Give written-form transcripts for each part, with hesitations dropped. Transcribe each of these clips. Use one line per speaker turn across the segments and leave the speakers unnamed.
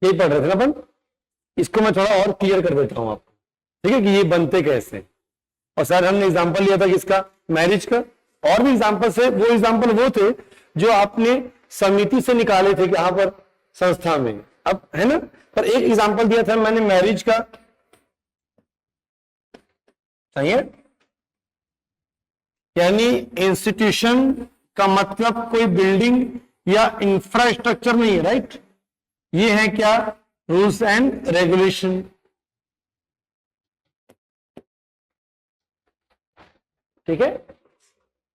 यही पढ़ रहे थे ना अपन। इसको मैं थोड़ा और क्लियर कर देता हूं आपको, ठीक है, कि ये बनते कैसे। और सर हमने एग्जांपल लिया था किसका, मैरिज का। और भी एग्जांपल से, वो एग्जांपल वो थे जो आपने समिति से निकाले थे यहाँ पर संस्था में, अब है ना। पर एक एग्जांपल दिया था मैंने मैरिज का, सही है। यानी इंस्टीट्यूशन का मतलब कोई बिल्डिंग या इंफ्रास्ट्रक्चर नहीं है, राइट। ये है क्या, रूल्स एंड रेगुलेशन, ठीक है।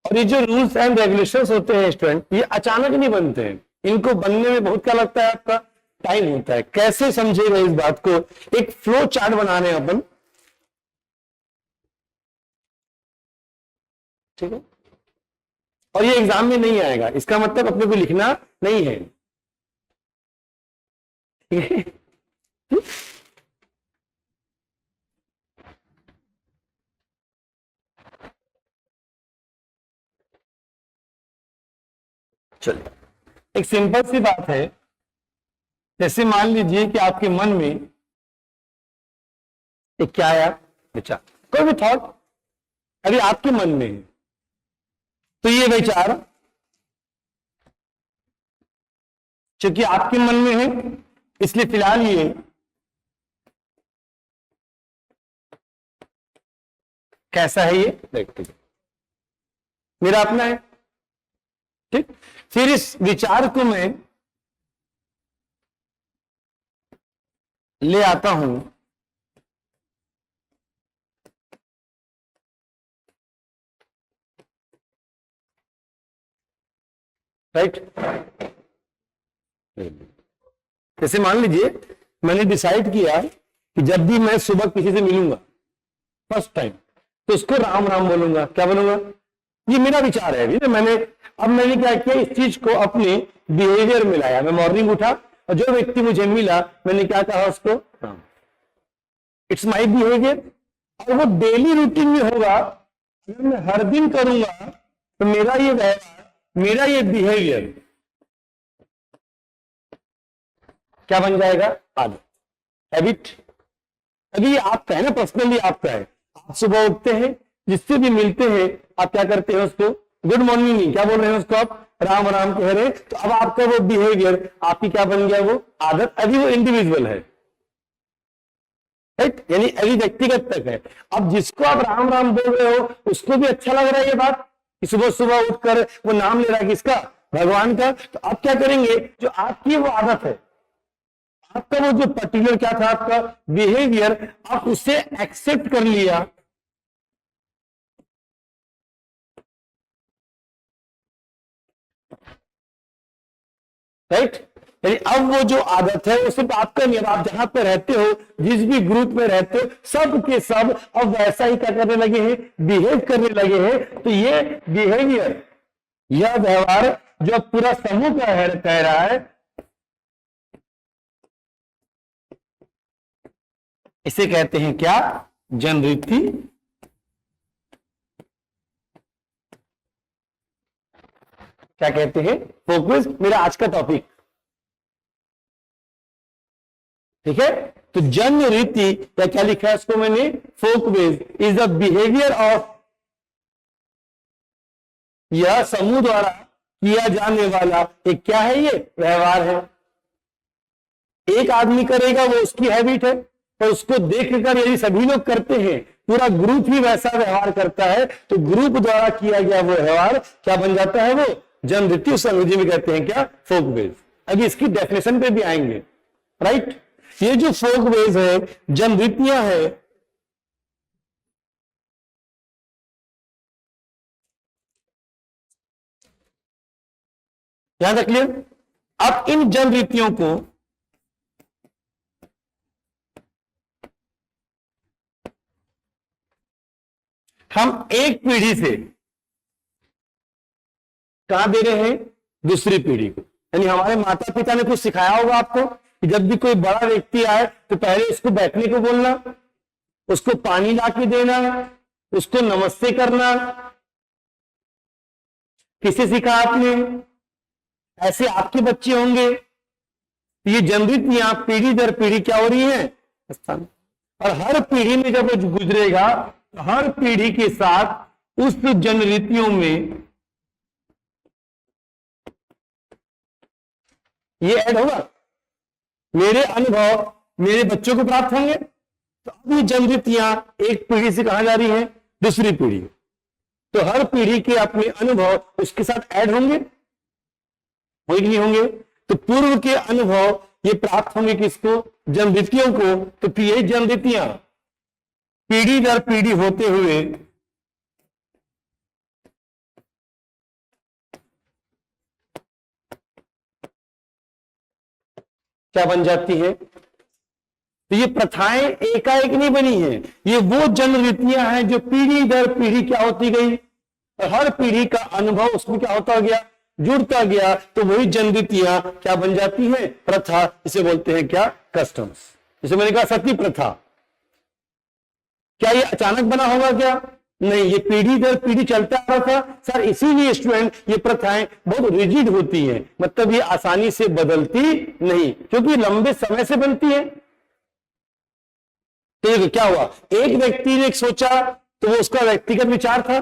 और ये जो रूल्स एंड रेगुलेशंस होते हैं स्टूडेंट, ये अचानक नहीं बनते हैं, इनको बनने में बहुत क्या लगता है, आपका टाइम होता है। कैसे समझेगा इस बात को, एक फ्लो चार्ट बना रहे हैं अपन, ठीक है। और ये एग्जाम में नहीं आएगा, इसका मतलब अपने को लिखना नहीं है, ठीक है। चलिए, एक सिंपल सी बात है, जैसे मान लीजिए कि आपके मन में एक क्या आया विचार, कोई भी थॉट अभी आपके मन में है, तो ये विचार क्योंकि आपके मन में है, इसलिए फिलहाल ये कैसा है, ये देखते हैं, मेरा अपना है, ठीक। फिर इस विचार को मैं ले आता हूं राइट। जैसे मान लीजिए मैंने डिसाइड किया कि जब भी मैं सुबह किसी से मिलूंगा फर्स्ट टाइम, तो उसको राम राम बोलूंगा। क्या बोलूंगा, ये मेरा विचार है अभी ना। अब मैंने क्या किया, इस चीज को अपने बिहेवियर में लाया। मैं मॉर्निंग उठा और जो व्यक्ति मुझे मिला, मैंने क्या कहा उसको, राम। It's my behaviour. और वो डेली रूटीन में होगा, अगर मैं हर दिन करूंगा तो मेरा ये व्यवहार, मेरा ये बिहेवियर क्या बन जाएगा, आदत, हैबिट। अभी ये आपका है ना, पर्सनली आपका है। आप सुबह उठते हैं, जिससे भी मिलते हैं आप क्या करते हैं, उसको गुड मॉर्निंग नहीं, क्या बोल रहे हैं उसको आप, राम राम कह रहे हैं। तो अब आपका वो बिहेवियर आपकी क्या बन गया, वो आदत। अभी वो इंडिविजुअल है, राइट, यानी अभी व्यक्तिगत तक है। अब जिसको आप राम राम बोल रहे हो, उसको भी अच्छा लग रहा है ये बात कि सुबह सुबह उठकर वो नाम ले रहा है किसका, भगवान का। तो आप क्या करेंगे, जो आपकी वो आदत है, आपका वो जो पर्टिकुलर क्या था आपका बिहेवियर, आप उसे एक्सेप्ट कर लिया, राइट। यानी अब वो जो आदत है वो सिर्फ आपका नहीं है, आप जहां पे रहते हो, जिस भी ग्रुप में रहते हो, सब के सब अब वैसा ही क्या करने लगे हैं, बिहेव करने लगे हैं। तो ये बिहेवियर, यह व्यवहार जो पूरा समूह का कह रहा है, इसे कहते हैं क्या, जनरीति। क्या कहते हैं, फोकस। मेरा आज का टॉपिक, ठीक है। तो जन्म रीति, या क्या लिखा है इसको मैंने, Folkways is the behaviour of, यह समूह द्वारा किया जाने वाला एक क्या है, ये व्यवहार है। एक आदमी करेगा वो उसकी हैबिट है, और उसको देखकर यदि सभी लोग करते हैं, पूरा ग्रुप ही वैसा व्यवहार करता है, तो ग्रुप द्वारा किया गया वो व्यवहार क्या बन जाता है, वो जनरीति। उस अंग्रेजी में कहते हैं क्या, फोकवेज। अभी इसकी डेफिनेशन पे भी आएंगे, राइट। ये जो फोकवेज है, जनरीतियां है, यहां तक क्लियर। अब इन जनरीतियों को हम एक पीढ़ी से कहां दे रहे हैं, दूसरी पीढ़ी को। यानी हमारे माता पिता ने कुछ सिखाया होगा आपको कि जब भी कोई बड़ा व्यक्ति आए तो पहले उसको बैठने को बोलना, उसको पानी ला के देना, उसको नमस्ते करना। किसे सिखा आपने, ऐसे आपके बच्चे होंगे, तो ये जनरीतियां पीढ़ी दर पीढ़ी क्या हो रही है, स्थान। और हर पीढ़ी में जब वो गुजरेगा तो हर पीढ़ी के साथ उस जनरीतियों में ये ऐड होगा। मेरे अनुभव मेरे बच्चों को प्राप्त होंगे, तो अब ये जनरीतियां एक पीढ़ी से कहां जा रही हैं, दूसरी पीढ़ी। तो हर पीढ़ी के अपने अनुभव उसके साथ ऐड होंगे कि नहीं होंगे। तो पूर्व के अनुभव ये प्राप्त होंगे किसको, जनरीतियों को। तो फिर ये जनरीतियां पीढ़ी दर पीढ़ी होते हुए क्या बन जाती है। तो ये प्रथाएं एकाएक नहीं बनी है, ये वो जनरीतियां हैं जो पीढ़ी दर पीढ़ी क्या होती गई, और हर पीढ़ी का अनुभव उसमें क्या होता गया, जुड़ता गया। तो वही जनरीतियां क्या बन जाती हैं, प्रथा। इसे बोलते हैं क्या, कस्टम्स। जैसे मैंने कहा सती प्रथा, क्या ये अचानक बना होगा क्या, नहीं, ये पीढ़ी दर पीढ़ी चलता आ रहा था सर। इसीलिए स्टूडेंट ये प्रथाएं बहुत रिजिड होती हैं, मतलब ये आसानी से बदलती नहीं, क्योंकि लंबे समय से बनती है। तो क्या हुआ, एक व्यक्ति ने सोचा तो वो उसका व्यक्तिगत विचार था,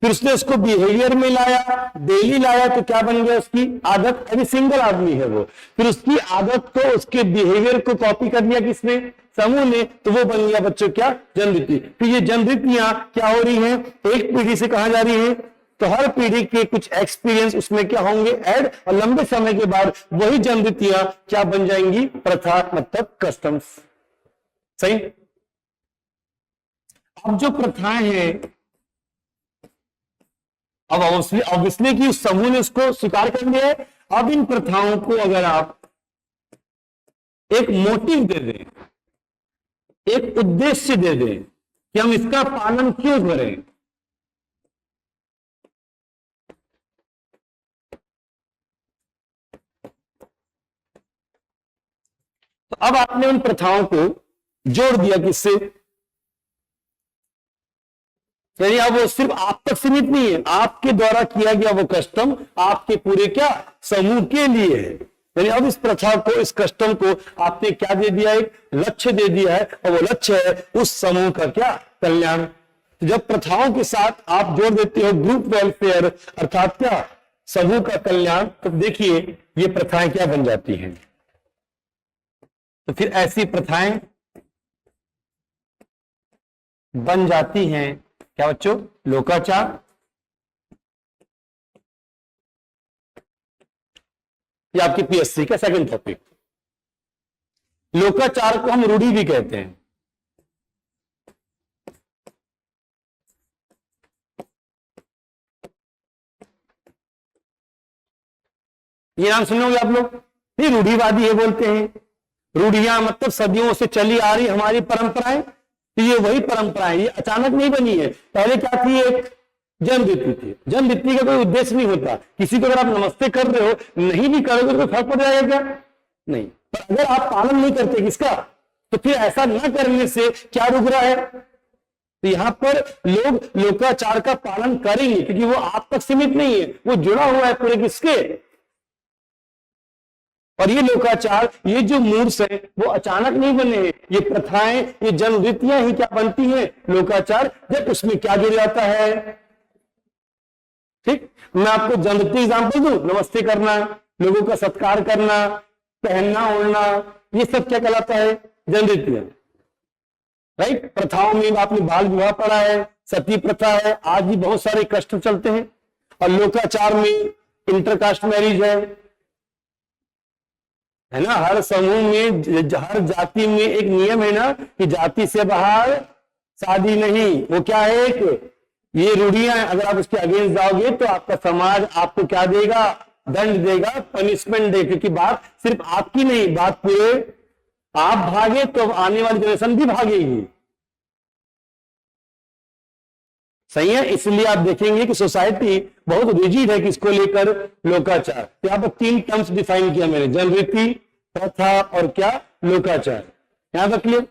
फिर उसने उसको बिहेवियर में लाया, डेली लाया, तो क्या बन गया उसकी आदत। अभी सिंगल आदमी है वो, फिर उसकी आदत को, उसके बिहेवियर को कॉपी कर लिया किसने, समूह ने, तो वो बन गया बच्चों क्या, जनरीति। फिर ये जनरीतियां क्या हो रही हैं, एक पीढ़ी से कहां जा रही है, तो हर पीढ़ी के कुछ एक्सपीरियंस उसमें क्या होंगे, ऐड, और लंबे समय के बाद वही जनरीतियां क्या बन जाएंगी, प्रथा, मतलब कस्टम्स। सही। अब जो प्रथाएं हैं, अब ऑब्वियसली कि उस समूह ने उसको स्वीकार कर लिया है। अब इन प्रथाओं को अगर आप एक मोटिव दे दें, एक उद्देश्य दे दें कि हम इसका पालन क्यों करें, तो अब आपने उन प्रथाओं को जोड़ दिया किससे, यानी अब वो सिर्फ आप तक सीमित नहीं है, आपके द्वारा किया गया वो कस्टम आपके पूरे क्या समूह के लिए है। यानी अब इस प्रथा को, इस कस्टम को आपने क्या दे दिया, एक लक्ष्य दे दिया है, और वो लक्ष्य है उस समूह का क्या, कल्याण। तो जब प्रथाओं के साथ आप जोड़ देते हो ग्रुप वेलफेयर, अर्थात क्या, समूह का कल्याण, तो देखिए ये प्रथाएं क्या बन जाती हैं। तो फिर ऐसी प्रथाएं बन जाती हैं क्या बच्चों, लोकाचार। ये आपकी पीएससी का सेकंड टॉपिक। लोकाचार को हम रूढ़ी भी कहते हैं। ये नाम सुनोगे आप लोग, ये रूढ़िवादी है बोलते हैं। रूढ़ियां मतलब सदियों से चली आ रही हमारी परंपराएं। तो ये वही परंपराएं, ये अचानक नहीं बनी है। पहले क्या थी, एक जनरीति थी। जनरीति का कोई उद्देश्य नहीं होता। किसी को अगर आप नमस्ते कर रहे हो, नहीं भी करोगे तो फर्क पड़ जाएगा क्या, नहीं। पर अगर आप पालन नहीं करते किसका, तो फिर ऐसा न करने से क्या रुक रहा है। तो यहां पर लोग लोकाचार का पालन करेंगे, क्योंकि वो आप तक सीमित नहीं है, वो जुड़ा हुआ है पूरे किसके। और ये लोकाचार, ये जो मूर्स है, वो अचानक नहीं बने हैं। ये प्रथाएं, ये जनरीतियां ही क्या बनती हैं, लोकाचार, जब उसमें क्या जुड़ जाता है। ठीक, मैं आपको जनरीति एग्जांपल दूं, नमस्ते करना, लोगों का सत्कार करना, पहनना ओढ़ना, ये सब क्या कहलाता है, जनरीतियां। राइट। प्रथाओं में आपने बाल विवाह पढ़ा है, सती प्रथा है, आज भी बहुत सारे कष्ट चलते हैं। और लोकाचार में इंटरकास्ट मैरिज है ना। हर समूह में, हर जाति में एक नियम है ना कि जाति से बाहर शादी नहीं। वो क्या है, एक ये रूढ़ियां हैं। अगर आप उसके अगेंस्ट जाओगे तो आपका समाज आपको क्या देगा, दंड देगा, पनिशमेंट देगा। क्योंकि बात सिर्फ आपकी नहीं, बात पूरे, आप भागे तो आने वाली जनरेशन भी भागेगी। सही है। इसलिए आप देखेंगे कि सोसाइटी बहुत रिजिड है किसको लेकर, लोकाचार। यहाँ पर 3 टर्म्स डिफाइन किया मैंने, जनरीति, प्रथा और क्या, लोकाचार। यहां तक क्लियर।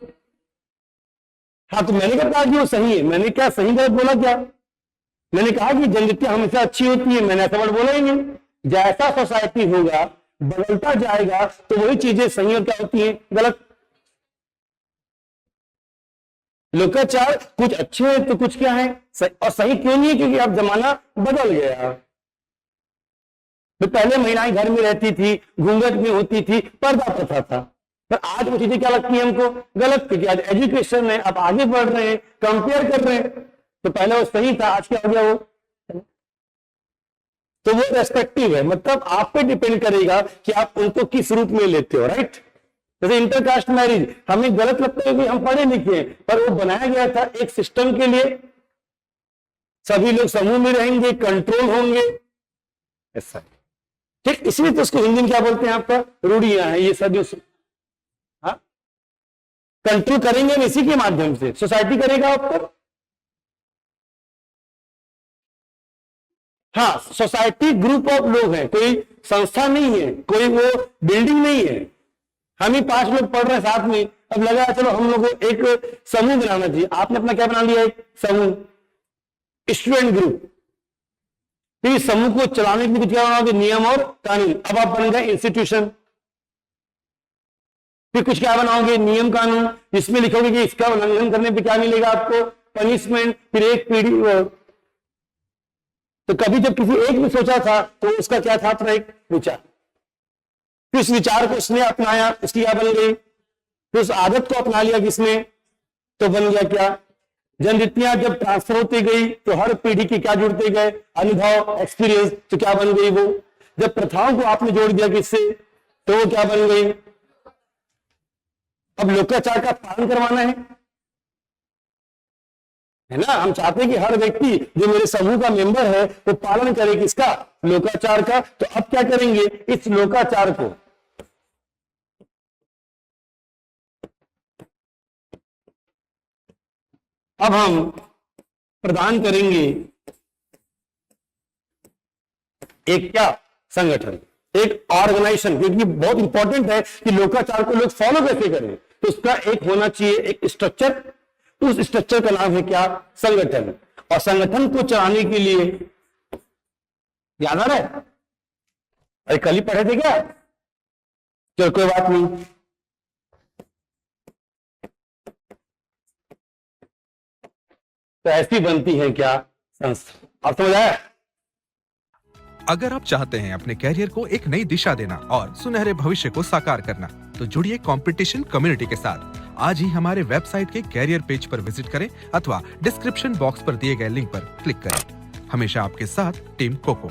हाँ, तो मैंने क्या कहा कि वो सही है, मैंने क्या सही गलत बोला क्या, मैंने कहा कि जनरीति हमेशा अच्छी होती है, मैंने ऐसा वर्ड बोला ही नहीं। जैसा सोसाइटी होगा बदलता जाएगा तो वही चीजें सही और क्या होती हैं गलत। लोकाचार कुछ अच्छे हैं तो कुछ क्या है और सही क्यों नहीं है, क्योंकि अब जमाना बदल गया। तो पहले महिलाएं घर में रहती थी, घूंघट में होती थी, पर्दा प्रथा था, पर आज वो चीजें क्या लगती है हमको गलत, क्योंकि आज एजुकेशन है, अब आगे बढ़ रहे हैं, कंपेयर कर रहे हैं। तो पहले वो सही था, आज क्या हो गया वो। तो वो रेस्पेक्टिव है, मतलब आप पे डिपेंड करेगा कि आप उनको किस रूप में लेते हो, राइट। जैसे इंटरकास्ट मैरिज हमें गलत लगता है कि हम पढ़े लिखे हैं, पर वो बनाया गया था एक सिस्टम के लिए, सभी लोग समूह में रहेंगे, कंट्रोल होंगे, ऐसा। ठीक, इसलिए तो उसको हिंदी में क्या बोलते हैं आपका, रूढ़ियां हैं ये सब। हाँ, कंट्रोल करेंगे हम इसी के माध्यम से, सोसाइटी करेगा आपको। हाँ, सोसाइटी ग्रुप ऑफ लोग हैं, कोई संस्था नहीं है, कोई वो बिल्डिंग नहीं है। हम ही 5 लोग पढ़ रहे हैं साथ में, अब लगा चलो हम लोग को एक समूह बनाना चाहिए। आपने अपना क्या बना लिया, एक समूह, स्टूडेंट ग्रुप। फिर इस समूह को चलाने के लिए क्या बनाओगे, नियम और कानून। अब आप बन गए इंस्टीट्यूशन। फिर कुछ क्या बनाओगे, नियम कानून, जिसमें लिखोगे कि इसका उल्लंघन करने पे क्या मिलेगा आपको, पनिशमेंट। फिर एक पीढ़ी, तो कभी जब किसी एक ने सोचा था तो उसका क्या था, अपना एक विचार, फिर उस विचार को उसने अपनाया, उसकी क्या बन गई, फिर उस आदत को अपना लिया किसने, तो बन गया क्या, जनरितियां जब ट्रांसफर होती गई तो हर पीढ़ी के क्या जुड़ते गए, अनुभव, एक्सपीरियंस, तो क्या बन गई वो। जब प्रथाओं को आपने जोड़ दिया किससे, तो वो क्या बन गई। अब लोकाचार का पालन करवाना है ना, हम चाहते हैं कि हर व्यक्ति जो मेरे समूह का मेंबर है वो पालन करे किसका, लोकाचार का। तो अब क्या करेंगे, इस लोकाचार को अब हम प्रदान करेंगे एक क्या, संगठन, एक ऑर्गेनाइजेशन, क्योंकि बहुत इंपॉर्टेंट है कि लोकाचार को लोग फॉलो कैसे करें। तो उसका एक होना चाहिए एक स्ट्रक्चर, उस स्ट्रक्चर का नाम है क्या, संगठन। और संगठन को चलाने के लिए, याद आ रहा है, अरे कल ही पढ़े थे क्या, चलो कोई बात नहीं। तो ऐसी बनती है क्या संस्था। आप समझ आया।
अगर आप चाहते हैं अपने कैरियर को एक नई दिशा देना और सुनहरे भविष्य को साकार करना, तो जुड़िए कंपटीशन कम्युनिटी के साथ। आज ही हमारे वेबसाइट के कैरियर पेज पर विजिट करें अथवा डिस्क्रिप्शन बॉक्स पर दिए गए लिंक पर क्लिक करें। हमेशा आपके साथ टीम कोको।